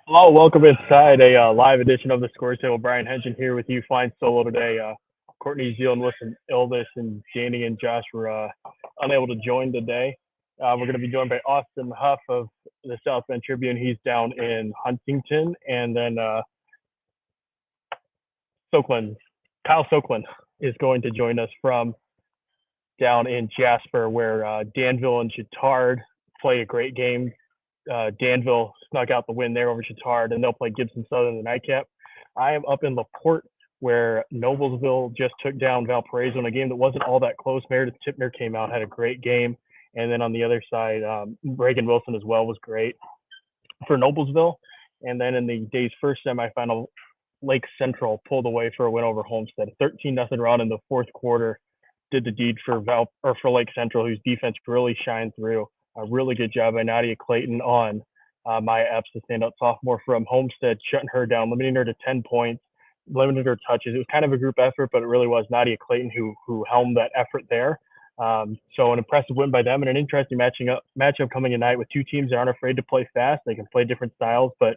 Hello, welcome inside a live edition of the Scores Table. Brian Haenchen here with you, flying solo today. Courtney's dealing with some illness, and Danny and Josh were unable to join today. We're going to be joined by Austin Huff of the South Bend Tribune. He's down in Huntington, and then Kyle Soklin is going to join us from down in Jasper, where Danville and Chittard play a great game. Danville snuck out the win there over Chittard, and they'll play Gibson Southern in the nightcap. I am up in LaPorte, where Noblesville just took down Valparaiso in a game that wasn't all that close. Meredith Tipner came out, had a great game. And then on the other side, Reagan Wilson as well was great for Noblesville. And then in the day's first semifinal, Lake Central pulled away for a win over Homestead. 13-0 run in the fourth quarter did the deed for Lake Central, whose defense really shined through. A really good job by Nadia Clayton on Maya Epps, the standout sophomore from Homestead, shutting her down, limiting her to 10 points, limited her touches. It was kind of a group effort, but it really was Nadia Clayton who helmed that effort there. So an impressive win by them, and an interesting matchup coming tonight with two teams that aren't afraid to play fast. They can play different styles, but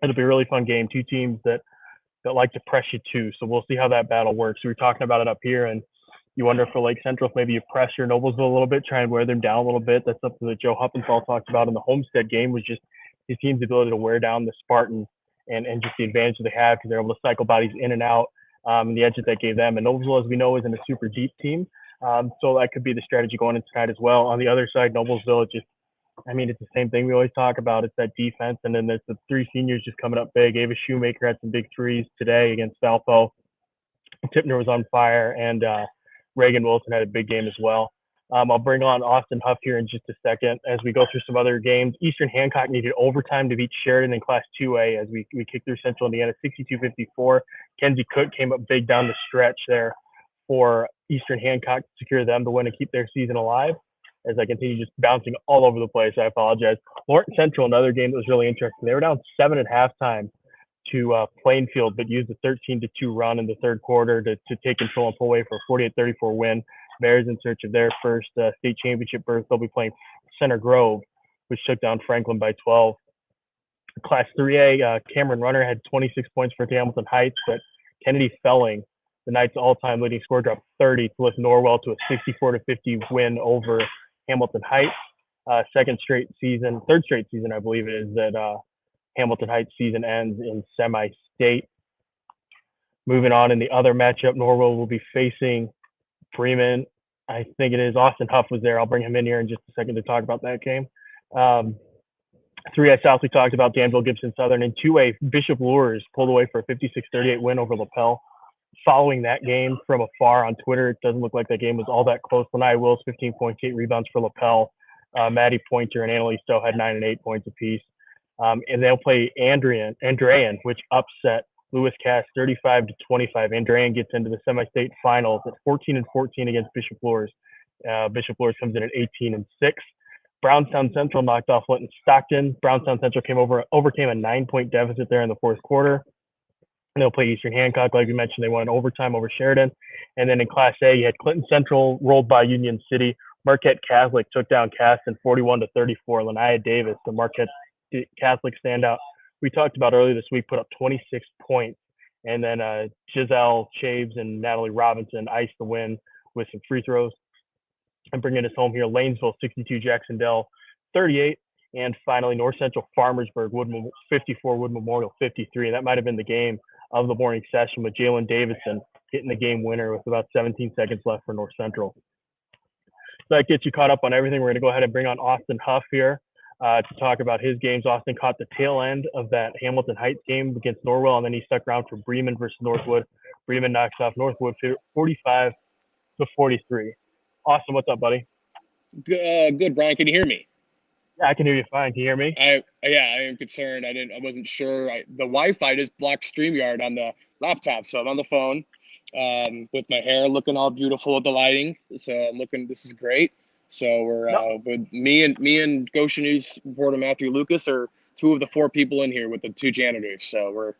it'll be a really fun game. Two teams that like to press you too. So we'll see how that battle works. We were talking about it up here, and you wonder for Lake Central if maybe you press your Noblesville a little bit, try and wear them down a little bit. That's something that Joe Huppenthal talked about in the Homestead game, was just his team's ability to wear down the Spartans and just the advantage that they have because they're able to cycle bodies in and out, and the edge that they gave them. And Noblesville, as we know, isn't a super deep team. So that could be the strategy going inside as well. On the other side, Noblesville, it's the same thing we always talk about. It's that defense, and then there's the three seniors just coming up big. Ava Shoemaker had some big threes today against Valpo. Tipner was on fire, and Reagan Wilson had a big game as well. I'll bring on Austin Huff here in just a second as we go through some other games. Eastern Hancock needed overtime to beat Sheridan in Class 2A as we kicked through Central Indiana 62-54. Kenzie Cook came up big down the stretch there for Eastern Hancock to secure them the win and keep their season alive. As I continue just bouncing all over the place, I apologize. Lawrence Central, another game that was really interesting. They were down 7 at halftime to Plainfield, but used a 13-2 run in the third quarter to take control and pull away for a 48-34 win. Bears in search of their first state championship berth. They'll be playing Center Grove, which took down Franklin by 12. Class 3A, Cameron Runner had 26 points for Hamilton Heights, but Kennedy Felling, the night's all-time leading scorer, dropped 30 to lift Norwell to a 64-50 win over Hamilton Heights. Third straight season, I believe it is, that Hamilton Heights season ends in semi-state. Moving on in the other matchup, Norwell will be facing Bremen. I think it is. Austin Huff was there. I'll bring him in here in just a second to talk about that game. 3A South, we talked about Danville, Gibson Southern. And 2A, Bishop Lures pulled away for a 56-38 win over LaPel. Following that game from afar on Twitter, it doesn't look like that game was all that close. Lanai Wills, 15 points, 8 rebounds for LaPel. Maddie Pointer and Annalise Stowe had 9 and 8 points apiece. And they'll play Andrean, which upset Lewis Cass 35-25. Andrean gets into the semi-state finals at 14-14 against Bishop Lures. Bishop Lures comes in at 18-6. Brownstown Central knocked off Linton Stockton. Brownstown Central overcame a 9-point deficit there in the fourth quarter. And they'll play Eastern Hancock, like we mentioned. They won overtime over Sheridan. And then in Class A, you had Clinton Central rolled by Union City. Marquette Catholic took down Caston 41-34. Lanaya Davis, the Marquette Catholic standout we talked about earlier this week, put up 26 points. And then Giselle Chaves and Natalie Robinson iced the win with some free throws. And bringing us home here, Lanesville 62, Jacksonville 38. And finally, North Central Farmersburg 54, Wood Memorial 53. And that might have been the game of the morning session with Jalen Davidson hitting the game winner with about 17 seconds left for North Central. So that gets you caught up on everything. We're going to go ahead and bring on Austin Huff here to talk about his games. Austin caught the tail end of that Hamilton Heights game against Norwell, and then he stuck around for Bremen versus Northwood. Bremen knocks off Northwood 45-43. Austin, what's up, buddy? Good, Brian. Can you hear me? Yeah, I can hear you fine. Can you hear me? I am concerned. I wasn't sure. The Wi-Fi just blocked StreamYard on the laptop, so I'm on the phone with my hair looking all beautiful with the lighting. So I'm looking. This is great. So we're with me and Goshen News reporter Matthew Lucas are two of the 4 people in here with the 2 janitors. So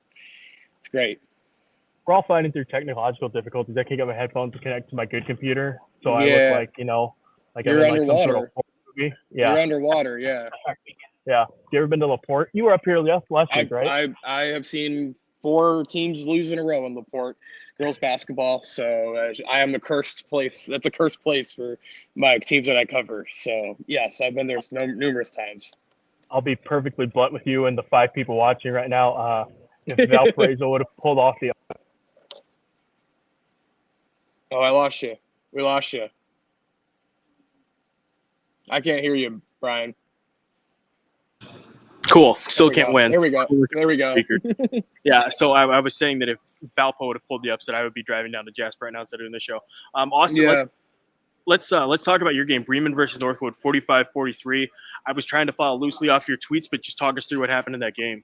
it's great. We're all fighting through technological difficulties. I can't get my headphones to connect to my good computer, so I look like you're I'm in underwater. some sort of movie. Yeah. You're underwater. Yeah. Yeah. You ever been to LaPorte? You were up here last week, right? I have seen 4 teams lose in a row in LaPorte girls basketball. So I am the cursed place. That's a cursed place for my teams that I cover. So yes, I've been there numerous times. I'll be perfectly blunt with you and the 5 people watching right now. If Valparaiso would have pulled off the Oh, I lost you. We lost you. I can't hear you, Brian. Cool. Still can't win. There we go. There we go. Yeah, so I was saying that if Valpo would have pulled the upset, I would be driving down to Jasper right now instead of doing the show. Austin, Yeah. let's talk about your game, Bremen versus Northwood, 45-43. I was trying to follow loosely off your tweets, but just talk us through what happened in that game.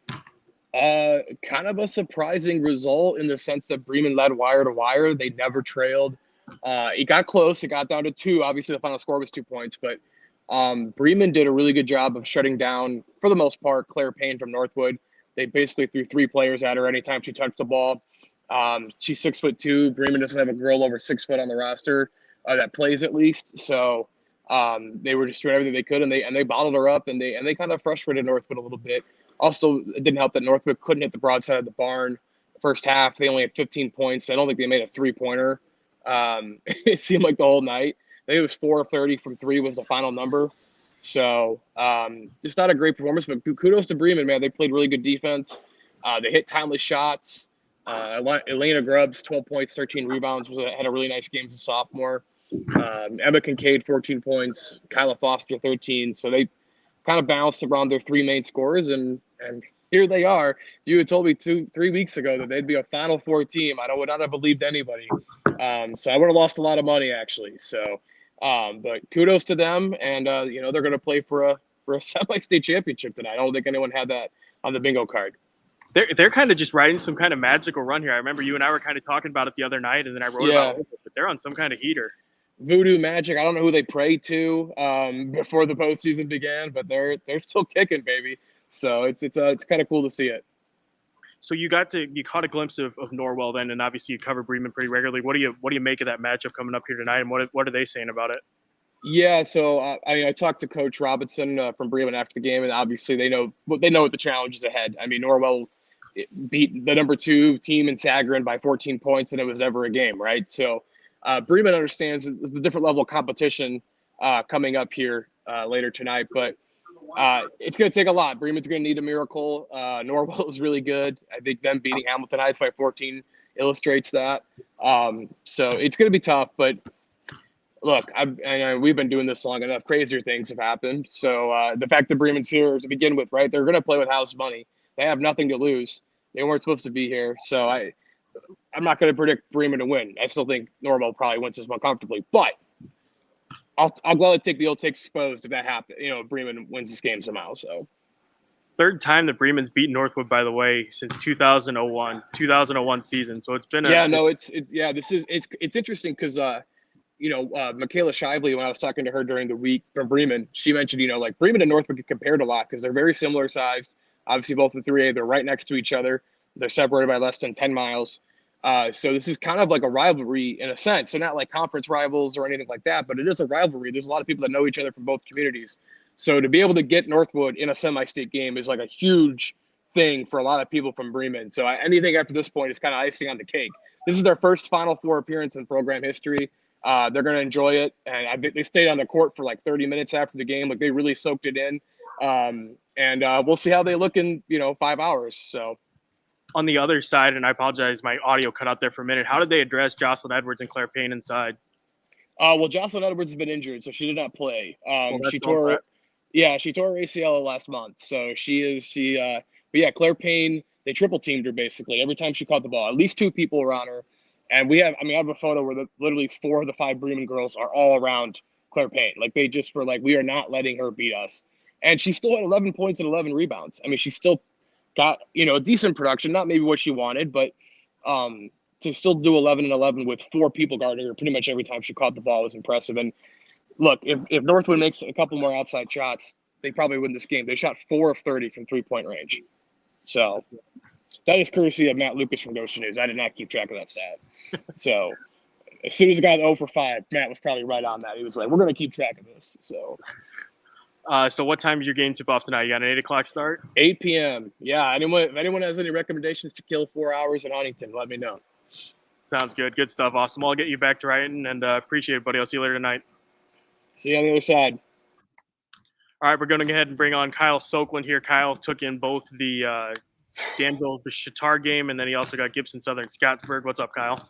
Kind of a surprising result in the sense that Bremen led wire to wire. They never trailed. It got close. It got down to 2. Obviously, the final score was 2 points, but Bremen did a really good job of shutting down, for the most part, Claire Payne from Northwood. They basically threw 3 players at her anytime she touched the ball. She's 6'2". Bremen doesn't have a girl over 6 foot on the roster that plays at least. So they were just doing everything they could, and they bottled her up, and they kind of frustrated Northwood a little bit. Also, it didn't help that Northwood couldn't hit the broadside of the barn. First half, they only had 15 points. I don't think they made a 3-pointer. It seemed like the whole night. I think it was 4 of 30 from 3 was the final number. So just not a great performance, but kudos to Bremen, man. They played really good defense. They hit timely shots. Elena Grubbs, 12 points, 13 rebounds, had a really nice game as a sophomore. Emma Kincaid, 14 points. Kyla Foster, 13. So they kind of bounced around their 3 main scorers, and here they are. You had told me 3 weeks ago that they'd be a Final Four team. I would not have believed anybody. So I would have lost a lot of money, actually. So, but kudos to them, and they're going to play for a semi-state championship tonight. I don't think anyone had that on the bingo card. They're kind of just riding some kind of magical run here. I remember you and I were kind of talking about it the other night, and then I wrote about it, but they're on some kind of heater. Voodoo magic. I don't know who they prayed to before the postseason began, but they're still kicking, baby. So it's kind of cool to see it. So you caught a glimpse of Norwell then, and obviously you cover Bremen pretty regularly. What do you make of that matchup coming up here tonight, and what are they saying about it? Yeah, so I talked to Coach Robinson from Bremen after the game, and obviously they know what the challenge is ahead. I mean, Norwell beat the number 2 team in Sagarin by 14 points, and it was never a game, right? So Bremen understands the different level of competition coming up here later tonight, but it's going to take a lot. Bremen's going to need a miracle. Norwell is really good. I think them beating Hamilton Heights by 14 illustrates that. So it's going to be tough, but look, we've been doing this long enough. Crazier things have happened. So the fact that Bremen's here to begin with, right? They're going to play with house money. They have nothing to lose. They weren't supposed to be here. So I'm not going to predict Bremen to win. I still think Norwell probably wins this one comfortably, but I'll gladly take the old takes exposed if that happens. Bremen wins this game somehow. So, 3rd time that Bremen's beaten Northwood, by the way, since 2001 season. So it's been it's interesting because Michaela Shively, when I was talking to her during the week from Bremen, she mentioned like Bremen and Northwood get compared a lot because they're very similar sized. Obviously, both in 3A, they're right next to each other. They're separated by less than 10 miles. So this is kind of like a rivalry in a sense. So not like conference rivals or anything like that, but it is a rivalry. There's a lot of people that know each other from both communities. So to be able to get Northwood in a semi-state game is like a huge thing for a lot of people from Bremen. So anything after this point is kind of icing on the cake. This is their first Final Four appearance in program history. They're going to enjoy it. And they stayed on the court for like 30 minutes after the game. Like they really soaked it in. And we'll see how they look in, 5 hours. So. On the other side, and I apologize, my audio cut out there for a minute. How did they address Jocelyn Edwards and Claire Payne inside? Well, Jocelyn Edwards has been injured, so she did not play. She tore her ACL last month. So but yeah, Claire Payne, they triple teamed her basically every time she caught the ball. At least 2 people were on her. And I have a photo where literally 4 of the 5 Bremen girls are all around Claire Payne. Like they just were like, we are not letting her beat us. And she still had 11 points and 11 rebounds. I mean, she still got, a decent production, not maybe what she wanted, but to still do 11 and 11 with 4 people guarding her pretty much every time she caught the ball was impressive. And look, if Northwood makes a couple more outside shots, they probably win this game. They shot 4 of 30 from 3-point range. So that is courtesy of Matt Lucas from Goshen News. I did not keep track of that stat. So as soon as it got 0 for 5, Matt was probably right on that. He was like, we're going to keep track of this. So So what time is your game tip off tonight? You got an 8 o'clock start? 8 p.m. Yeah. If anyone has any recommendations to kill 4 hours in Huntington, let me know. Sounds good. Good stuff. Awesome. I'll get you back to writing, and appreciate it, buddy. I'll see you later tonight. See you on the other side. All right, we're going to go ahead and bring on Kyle Soakland here. Kyle took in both the Danville Shatar game, and then he also got Gibson Southern Scottsburg. What's up, Kyle?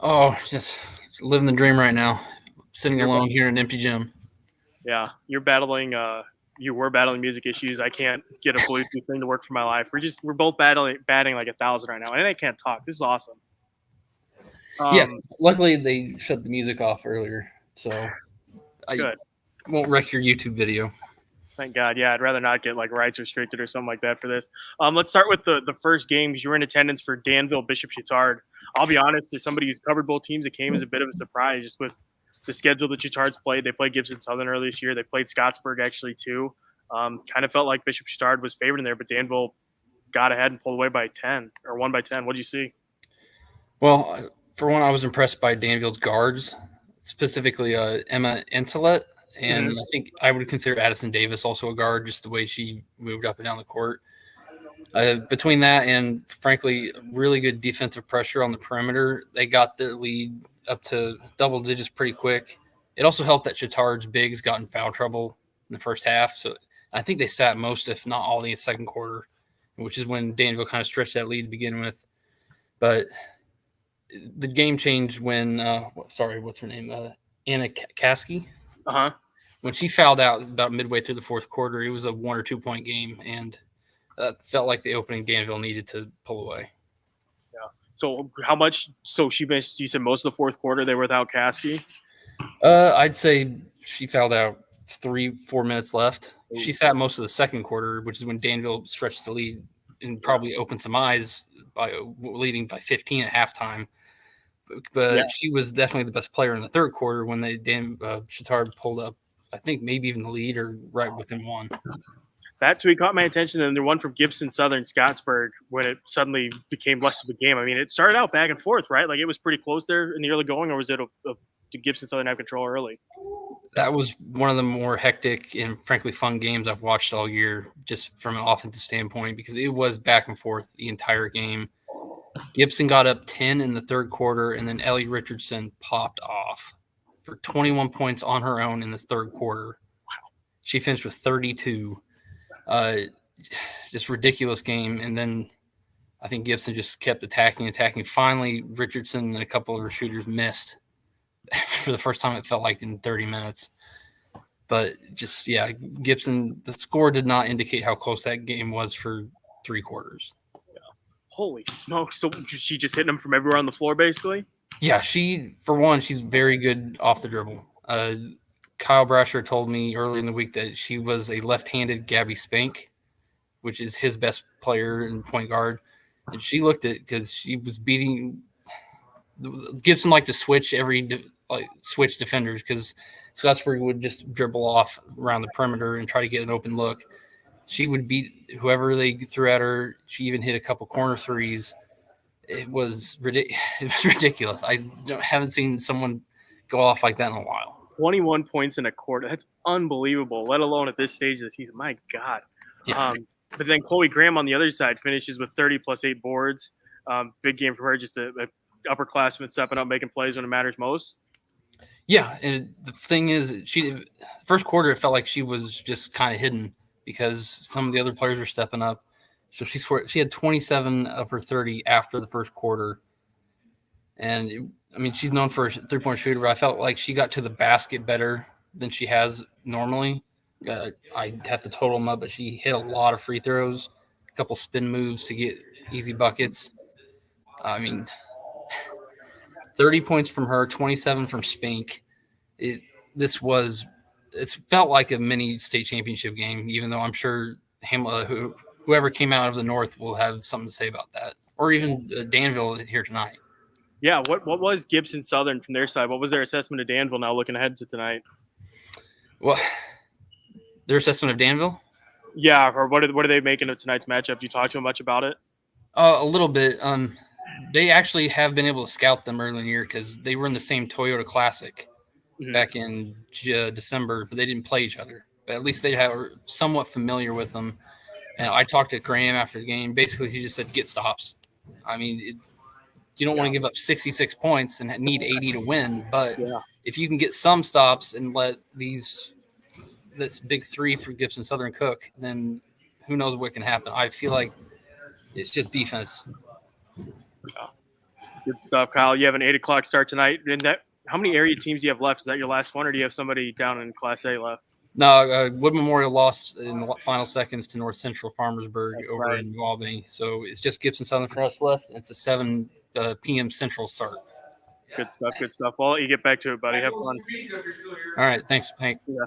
Oh, just living the dream right now. Sitting alone here in an empty gym. Yeah, you're battling. You were battling music issues. I can't get a Bluetooth thing to work for my life. We're both batting like 1,000 right now, and I can't talk. This is awesome. Yeah, luckily they shut the music off earlier, so I won't wreck your YouTube video. Thank God. Yeah, I'd rather not get like rights restricted or something like that for this. Let's start with the first game because you were in attendance for Danville Bishop Chatard. I'll be honest, as somebody who's covered both teams, it came as a bit of a surprise just with the schedule that Chatard's played. They played Gibson Southern earlier this year. They played Scottsburg actually too. Kind of felt like Bishop Chatard was favored in there, but Danville got ahead and pulled away by 10 or won by 10. What did you see? Well, for one, I was impressed by Danville's guards, specifically Emma Enselet. And I think I would consider Addison Davis also a guard, just the way she moved up and down the court. Between that and, frankly, really good defensive pressure on the perimeter, they got the lead up to double digits pretty quick. It also helped that Chatard's bigs got in foul trouble in the first half. So I think they sat most, if not all, in the second quarter, which is when Danville kind of stretched that lead to begin with. But the game changed when what's her name? Anna Kasky. Uh-huh. When she fouled out about midway through the fourth quarter, it was a 1 or 2 point game, and felt like the opening Danville needed to pull away. Yeah. So how much? So she missed. You said most of the fourth quarter they were without Kasky. I'd say she fouled out 3-4 minutes left. Ooh. She sat most of the second quarter, which is when Danville stretched the lead and probably opened some eyes by leading by 15 at halftime. But she was definitely the best player in the third quarter when Chatard pulled up. I think maybe even the lead or right within one. That tweet caught my attention, and the one from Gibson Southern Scottsburg when it suddenly became less of a game. I mean, it started out back and forth, right? Like it was pretty close there in the early going, or was it did Gibson Southern have control early? That was one of the more hectic and frankly fun games I've watched all year, just from an offensive standpoint, because it was back and forth the entire game. Gibson got up 10 in the third quarter, and then Ellie Richardson popped off for 21 points on her own in this third quarter. Wow. She finished with 32. Just ridiculous game. And then I think Gibson just kept attacking. Finally, Richardson and a couple of her shooters missed for the first time it felt like in 30 minutes. But just, Gibson, the score did not indicate how close that game was for 3 quarters. Yeah. Holy smokes. So she just hitting them from everywhere on the floor, basically? Yeah, she's very good off the dribble. Kyle Brasher told me earlier in the week that she was a left-handed Gabby Spank, which is his best player and point guard. And she looked at it because she was beating – Gibson liked to switch switch defenders because Scottsburg would just dribble off around the perimeter and try to get an open look. She would beat whoever they threw at her. She even hit a couple corner threes. It was ridiculous. I haven't seen someone go off like that in a while. 21 points in a quarter. That's unbelievable, let alone at this stage of the season. My God. Yeah. But then Chloe Graham on the other side finishes with 30 plus 8 boards. Big game for her, just a upperclassman stepping up, making plays when it matters most. Yeah, and the thing is, first quarter, it felt like she was just kind of hidden because some of the other players were stepping up. So she had 27 of her 30 after the first quarter. And, she's known for a three-point shooter, but I felt like she got to the basket better than she has normally. I have to total them up, but she hit a lot of free throws, a couple spin moves to get easy buckets. 30 points from her, 27 from Spink. It felt like a mini state championship game, even though I'm sure whoever came out of the North will have something to say about that, or even Danville here tonight. Yeah, what was Gibson Southern from their side? What was their assessment of Danville now looking ahead to tonight? Well, their assessment of Danville? Yeah, or what are they making of tonight's matchup? Do you talk to them much about it? A little bit. They actually have been able to scout them early in the year because they were in the same Toyota Classic back in December, but they didn't play each other. but at least they are somewhat familiar with them. And I talked to Graham after the game. Basically, he just said, get stops. I mean, you don't want to give up 66 points and need 80 to win, but if you can get some stops and let this big three for Gibson Southern cook, then who knows what can happen. I feel like it's just defense. Good stuff, Kyle. You have an 8 o'clock start tonight. And how many area teams do you have left? Is that your last one, or do you have somebody down in Class A left? No, Wood Memorial lost in the final seconds to North Central Farmersburg in New Albany. So it's just Gibson Southern for us left. It's a 7 p.m. Central start. Good stuff. Good stuff. Well, I'll let you get back to it, buddy. Have fun. All right. Thanks, Hank. Yeah.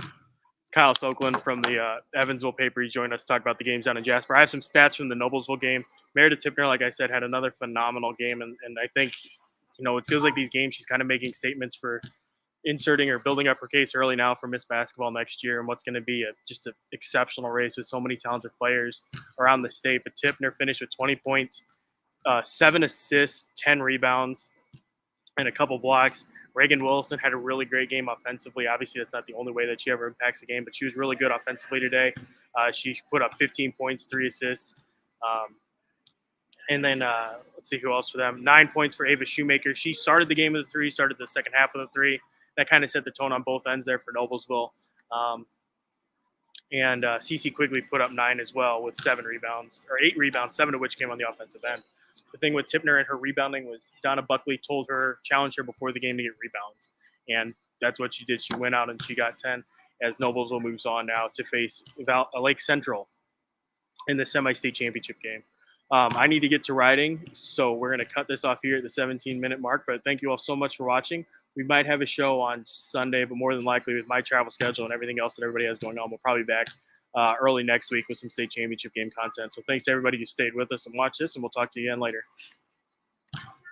It's Kyle Soakland from the Evansville paper. He joined us to talk about the games down in Jasper. I have some stats from the Noblesville game. Meredith Tipner, like I said, had another phenomenal game. And I think, it feels like these games she's kind of making statements for inserting or building up her case early now for Miss Basketball next year and what's going to be just an exceptional race with so many talented players around the state. But Tipner finished with 20 points, 7 assists, 10 rebounds, and a couple blocks. Reagan Wilson had a really great game offensively. Obviously, that's not the only way that she ever impacts a game, but she was really good offensively today. She put up 15 points, 3 assists. And then let's see who else for them. 9 points for Ava Shoemaker. She started the game with a 3, started the second half with a 3. That kind of set the tone on both ends there for Noblesville. And Cece Quigley put up 9 as well with 7 rebounds, or 8 rebounds, 7 of which came on the offensive end. The thing with Tipner and her rebounding was Donna Buckley challenged her before the game to get rebounds. And that's what she did. She went out and she got 10 as Noblesville moves on now to face Lake Central in the semi-state championship game. I need to get to riding, so we're going to cut this off here at the 17-minute mark. But thank you all so much for watching. We might have a show on Sunday, but more than likely with my travel schedule and everything else that everybody has going on, we'll probably be back early next week with some state championship game content. So thanks to everybody who stayed with us and watched this, and we'll talk to you again later.